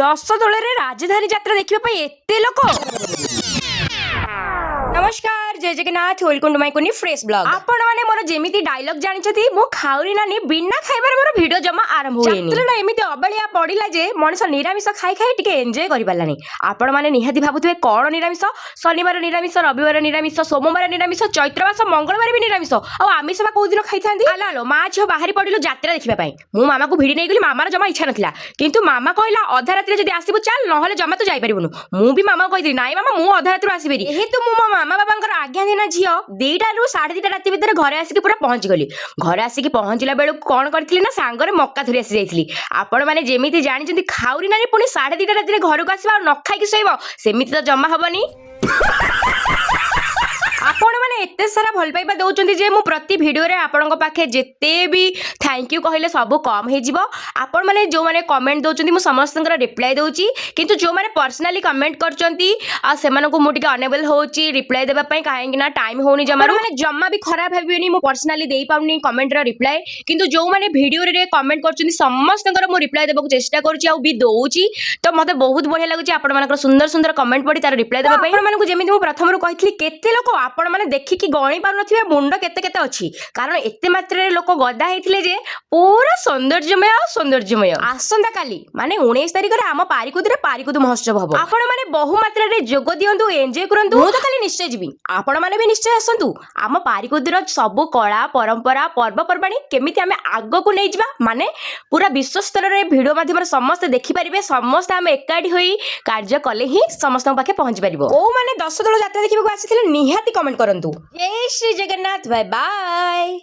ଦଶ ଦୋଳରେ ରାଜଧାନୀ ଯାତ୍ରା ଦେଖିବା ପାଇଁ ଏତେ ଲୋକ। नमस्कार जय जगन्नाथ वेलकम टू माय कोनी फ्रेश ब्लॉग। आपण माने मोर जेमिति डायलॉग जानिछथि मु खाउरी नानी बिना खाइबार मोर वीडियो जमा आरंभ होइनी। यात्राटा एमिति अबलिया पडिला जे मनुष्य निरामिष खाइ खाइ टिके एन्जॉय करि पालानी। आपण माने निहाती भाबुथबे कोन निरामिष, शनिवार निरामिष, रविवार निरामिष, सोमवार निरामिष, चैत्र मास मंगलवार भी निरामिष आ आमिष बा को दिन खाइथांदी। आलो आलो मा झियो बाहरी पडिलो यात्रा देखिबा पई। मु मामा को भिडी नै गेली, मामार जमा इच्छा नथिला, किंतु मामा कहला अधा रात्रि जदी आसीबु चल नहले जमा तो जाई परिबनु। मु भी मामा कहिदि नाइ मामा मु अधा रात्रि आसीबेरी। एहे तो मु मामा बाबांकर आज्ञा देना झियो 2टा रु 2:30 राति भीतर घरे आसिकी पूरा पहुंच गली। घरे आसिकी पहुंचला बेलु कोन करथिली ना सांगरे मक्का धरि आसी जाइथिली। आपण माने जेमिति जानिचंती खाउरी नानी पुणी 2:30 राति रे घर को आसीबा न खाइकी सोइबो सेमिति तो जमा हबनी। आपण माने एते सारा भल पाइबा दउचंती जे मु प्रति वीडियो रे आपनक पाखे जेते भी थैंक यू कहले सब कम हे जिवो। आपण माने जो माने कमेंट दउचंती मु समस्तनकर रिप्लाई दउची, किंतु जो माने पर्सनली कमेंट करचंती आ सेमानकु मु टिके अनेबल होची रिप्लाई देबा पई, काहेकि ना टाइम होनी जमारू। माने जम्मा भी खराब हेबिनी मु पर्सनली देई पाउनी कमेंट रा रिप्लाई, किंतु जो माने वीडियो रे कमेंट करचंती समस्तनकर मु रिप्लाई देबा को चेष्टा करची आ भी दउची। तो मते बहुत बढ़िया लागुची आपण मानकर सुंदर सुंदर कमेंट पड़ी तार रिप्लाई देबा पई। आपण मानकु जेमिति मु प्रथम रु कहितली केते लोक आपण माने देखिकी गणी पार नथिबे मुंड केते केते अछि, कारण एते मात्रा रे लोक गदा हेतिले जे पूरा सौंदर्यमय। आसंता काली माने 19 तारिख रे आम पारिकुद महोत्सव हबो। आपण माने बहु मात्रा रे जोग दियंतु, एन्जॉय करंतु। मु तो खाली निश्चय जिबी, आपण माने भी निश्चय आसंतु। आम पारिकुद रो सब कला परंपरा पर्व पर्बाणी केमिति आमे आगो को नै जिबा, माने पूरा विश्व स्तर रे वीडियो माध्यम समस्त देखि परिबे। समस्त आमे एकाडी होई कार्य कले ही समस्त पाखे पहुंच परिबो। ओ माने 10 दल यात्रा देखिबा को आसीथिले निहाती कमेंट करंतु। जय श्री जगन्नाथ, बाय बाय।